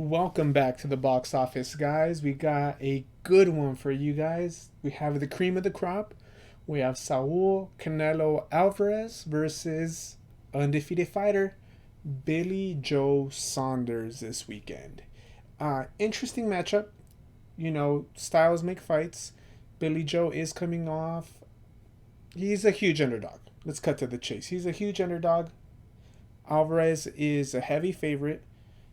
Welcome back to the box office, guys. We got a good one for you guys. We have the cream of the crop. We have Saul Canelo Alvarez versus undefeated fighter Billy Joe Saunders this weekend. Interesting matchup. Styles make fights. Billy Joe is coming off. He's a huge underdog. Let's cut to the chase. He's a huge underdog. Alvarez is a heavy favorite.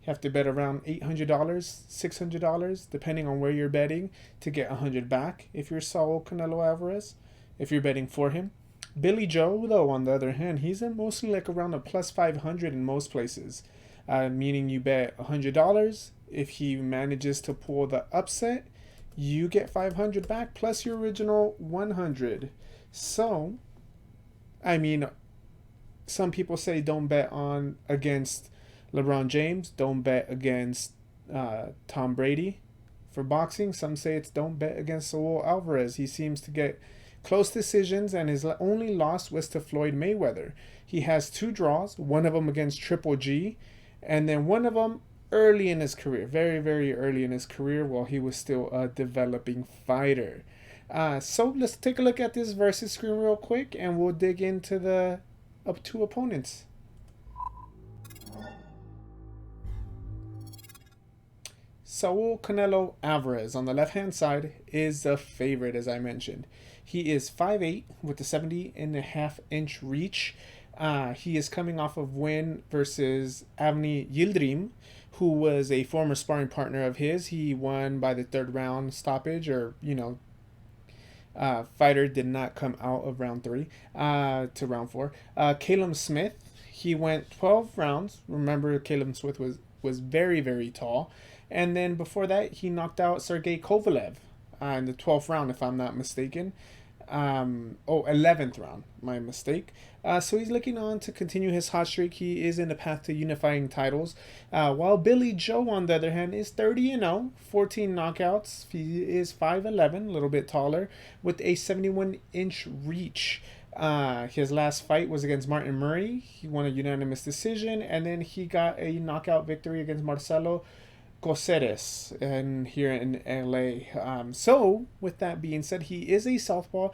You have to bet around $800, $600, depending on where you're betting, to get 100 back if you're Saul Canelo Alvarez, if you're betting for him. Billy Joe, though, on the other hand, he's at mostly like around a plus 500 in most places, meaning you bet $100. If he manages to pull the upset, you get 500 back plus your original 100. So, I mean, some people say don't bet on against LeBron James, don't bet against Tom Brady for boxing. Some say it's don't bet against Saul Alvarez. He seems to get close decisions, and his only loss was to Floyd Mayweather. He has 2 draws, one of them against Triple G, and then one of them early in his career, very, very early in his career, while he was still a developing fighter. So let's take a look at this versus screen real quick, and we'll dig into the up 2 opponents. Saul Canelo Alvarez on the left-hand side is the favorite, as I mentioned. He is 5'8" with a 70.5-inch reach. He is coming off of win versus Avni Yildirim, who was a former sparring partner of his. He won by the 3rd round stoppage, or, fighter did not come out of round 3 to round 4. Caleb Smith, he went 12 rounds. Remember, Caleb Smith was very, very tall. And then before that, he knocked out Sergey Kovalev in the 12th round, if I'm not mistaken. 11th round, my mistake. So he's looking on to continue his hot streak. He is in the path to unifying titles. While Billy Joe, on the other hand, is 30-0, 14 knockouts. He is 5'11", a little bit taller, with a 71-inch reach. His last fight was against Martin Murray. He won a unanimous decision, and then he got a knockout victory against Marcelo Coceres and here in LA. So with that being said, he is a southpaw,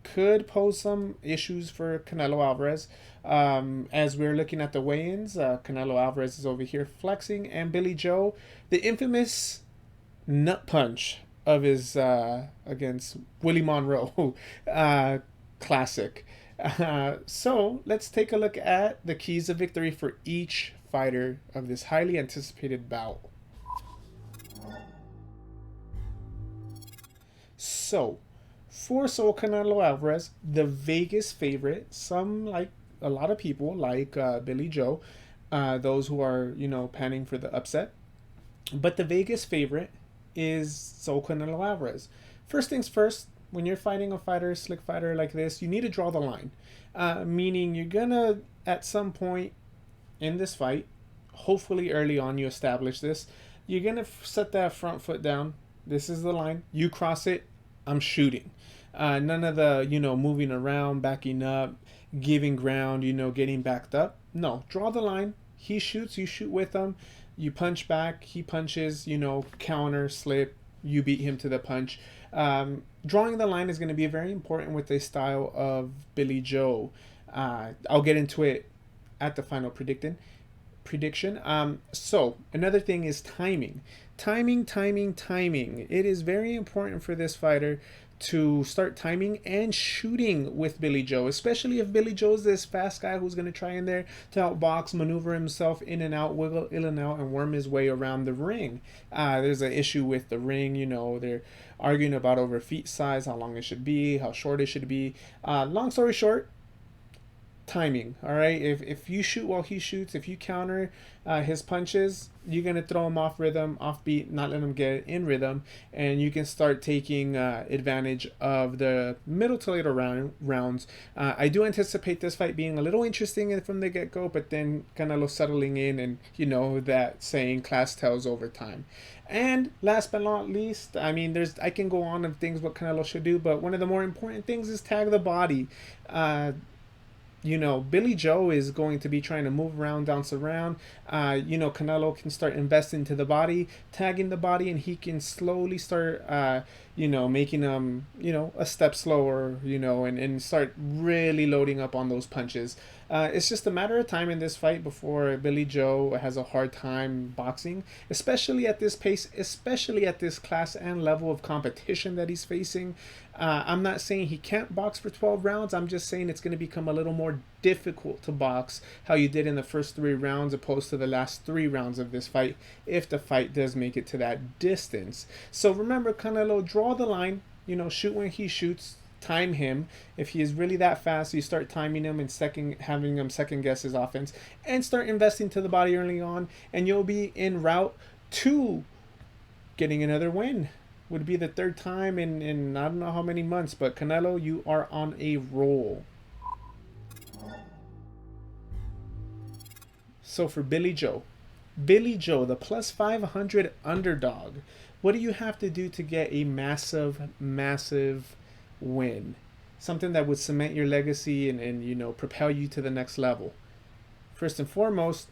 could pose some issues for Canelo Alvarez. As we're looking at the weigh-ins, Canelo Alvarez is over here flexing, and Billy Joe, the infamous nut punch of his against Willie Monroe classic. So let's take a look at the keys of victory for each fighter of this highly anticipated bout. So, for Saul Canelo Alvarez, the Vegas favorite, some like a lot of people like Billy Joe, those who are panning for the upset, but the Vegas favorite is Saul Canelo Alvarez. First things first, when you're fighting a fighter, slick fighter like this, you need to draw the line, meaning you're gonna at some point in this fight, hopefully early on you establish this, you're gonna set that front foot down. This is the line. You cross it, I'm shooting. None of the, moving around, backing up, giving ground, getting backed up. No, draw the line. He shoots, you shoot with him. You punch back, he punches, counter, slip, you beat him to the punch. Drawing the line is going to be very important with the style of Billy Joe. I'll get into it at the final prediction. So another thing is timing. Timing. It is very important for this fighter to start timing and shooting with Billy Joe, especially if Billy Joe's this fast guy who's going to try in there to outbox, maneuver himself in and out, wiggle in and out, and worm his way around the ring. There's an issue with the ring, they're arguing about over feet size, how long it should be, how short it should be. Long story short, timing. All right, if you shoot while he shoots, if you counter his punches, you're gonna throw him off rhythm, off beat, not let him get in rhythm, and you can start taking advantage of the middle to later rounds. I do anticipate this fight being a little interesting from the get-go, but then Canelo settling in, and that saying, class tells over time. And last but not least, I can go on of things what Canelo should do, but one of the more important things is tag the body. Billy Joe is going to be trying to move around, bounce around. Canelo can start investing to the body, tagging the body, and he can slowly start, making a step slower, and start really loading up on those punches. It's just a matter of time in this fight before Billy Joe has a hard time boxing, especially at this pace, especially at this class and level of competition that he's facing. I'm not saying he can't box for 12 rounds. I'm just saying it's going to become a little more difficult to box how you did in the first 3 rounds opposed to the last 3 rounds of this fight, if the fight does make it to that distance. So remember, Canelo, draw the line, shoot when he shoots, time him. If he is really that fast, you start timing him and having him second guess his offense and start investing to the body early on, and you'll be en route to getting another win. Would be the third time in I don't know how many months, but Canelo, you are on a roll. So for Billy Joe, the plus 500 underdog, what do you have to do to get a massive, massive win? Something that would cement your legacy and propel you to the next level. First and foremost,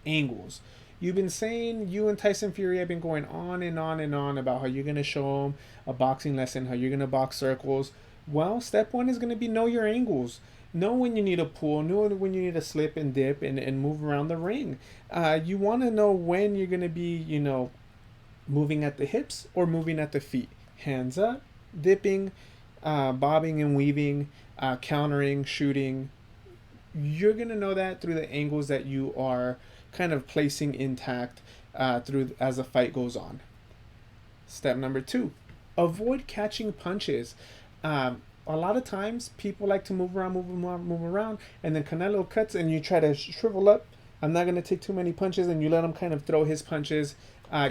angles. You've been saying, you and Tyson Fury have been going on and on and on about how you're going to show them a boxing lesson, how you're going to box circles. Well, step one is going to be know your angles. Know when you need to pull, know when you need to slip and dip and move around the ring. You want to know when you're going to be, moving at the hips or moving at the feet. Hands up, dipping, bobbing and weaving, countering, shooting. You're going to know that through the angles that you are kind of placing intact through as the fight goes on. Step number 2, avoid catching punches. A lot of times people like to move around, and then Canelo cuts and you try to shrivel up. I'm not going to take too many punches, and you let him kind of throw his punches.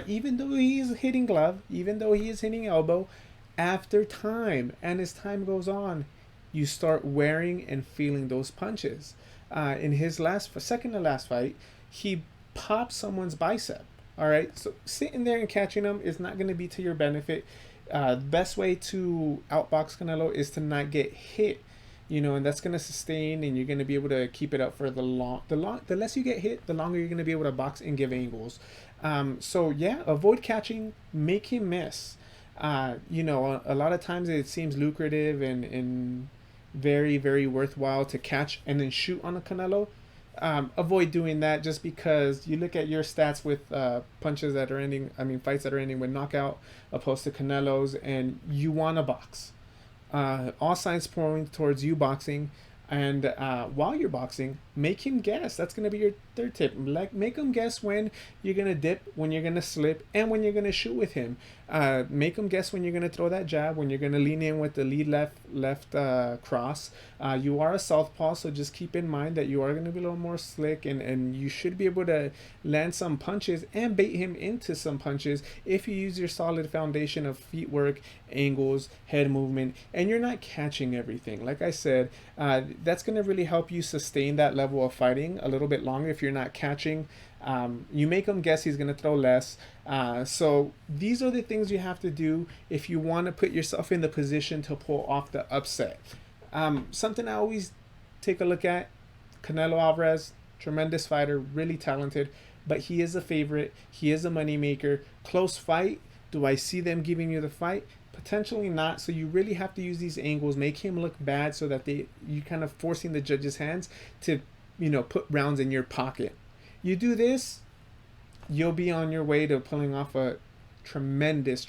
Even though he is hitting glove, even though he is hitting elbow, after time and as time goes on, you start wearing and feeling those punches. In his second to last fight, he popped someone's bicep. All right, so sitting there and catching them is not going to be to your benefit. The best way to outbox Canelo is to not get hit, and that's going to sustain, and you're going to be able to keep it up for the less you get hit, the longer you're going to be able to box and give angles. So yeah, avoid catching, make him miss. A lot of times it seems lucrative and very, very worthwhile to catch and then shoot on a Canelo. Avoid doing that, just because you look at your stats with fights that are ending with knockout opposed to Canelo's, and you want to box. All signs pointing towards you boxing, and while you're boxing, make him guess. That's going to be your third tip. Make him guess when you're going to dip, when you're going to slip, and when you're going to shoot with him. Make him guess when you're going to throw that jab, when you're going to lean in with the lead left cross. You are a southpaw, so just keep in mind that you are going to be a little more slick, and you should be able to land some punches and bait him into some punches if you use your solid foundation of feet work, angles, head movement, and you're not catching everything. Like I said, that's going to really help you sustain that level of fighting a little bit longer if you're not catching. You make him guess he's going to throw less. So these are the things you have to do if you want to put yourself in the position to pull off the upset. Something I always take a look at, Canelo Alvarez, tremendous fighter, really talented, but he is a favorite. He is a moneymaker. Close fight. Do I see them giving you the fight? Potentially not. So you really have to use these angles, make him look bad, so that you kind of forcing the judges' hands to, put rounds in your pocket. You do this, you'll be on your way to pulling off a tremendous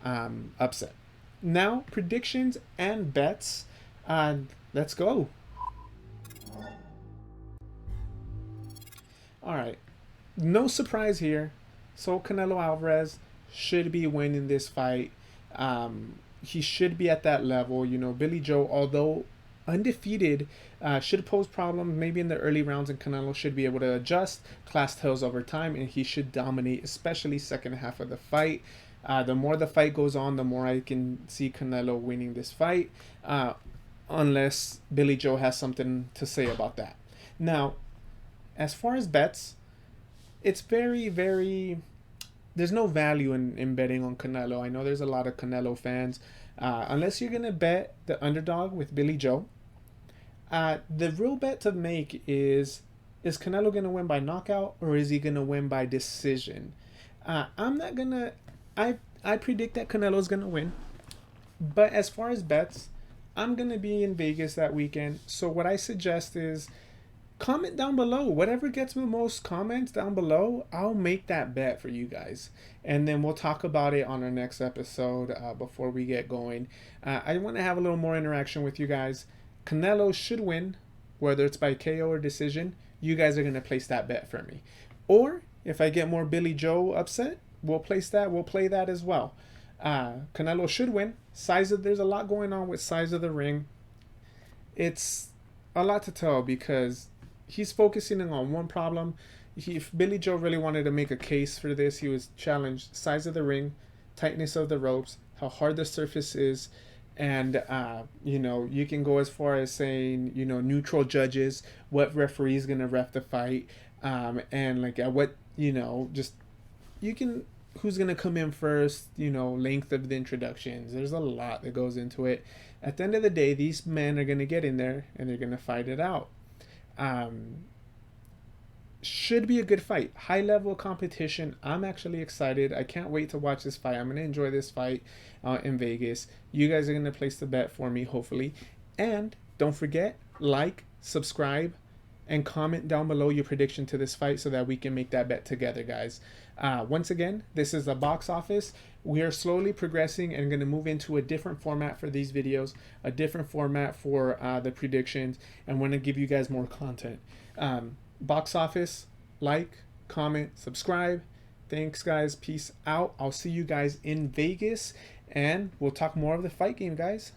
upset. Now, predictions and bets. Let's go. All right. No surprise here. So Canelo Alvarez should be winning this fight. He should be at that level. Billy Joe, although undefeated, should pose problems maybe in the early rounds, and Canelo should be able to adjust, class tails over time, and he should dominate, especially second half of the fight. The more the fight goes on, the more I can see Canelo winning this fight, unless Billy Joe has something to say about that. Now, as far as bets, it's very, very... There's no value in betting on Canelo. I know there's a lot of Canelo fans. Unless you're going to bet the underdog with Billy Joe, The real bet to make is Canelo gonna win by knockout or is he gonna win by decision? I'm not gonna. I predict that Canelo's gonna win, but as far as bets, I'm gonna be in Vegas that weekend. So what I suggest is comment down below. Whatever gets the most comments down below, I'll make that bet for you guys. And then we'll talk about it on our next episode before we get going. I want to have a little more interaction with you guys. Canelo should win, whether it's by KO or decision. You guys are going to place that bet for me. Or if I get more Billy Joe upset, we'll place that. We'll play that as well. Canelo should win. There's a lot going on with size of the ring. It's a lot to tell because he's focusing on one problem. If Billy Joe really wanted to make a case for this, he was challenged size of the ring, tightness of the ropes, how hard the surface is, and you can go as far as saying neutral judges, what referee is gonna ref the fight, and like at what just you can who's gonna come in first, length of the introductions. There's a lot that goes into it. At the end of the day, these men are gonna get in there and they're gonna fight it out. Should be a good fight. High level competition. I'm actually excited. I can't wait to watch this fight. I'm gonna enjoy this fight in Vegas. You guys are gonna place the bet for me, hopefully. And don't forget, like, subscribe, and comment down below your prediction to this fight so that we can make that bet together, guys. Once again, this is the box office. We are slowly progressing and going to move into a different format for these videos, a different format for the predictions, and want to give you guys more content. Box office, like, comment, subscribe. Thanks, guys. Peace out. I'll see you guys in Vegas, and we'll talk more of the fight game, guys.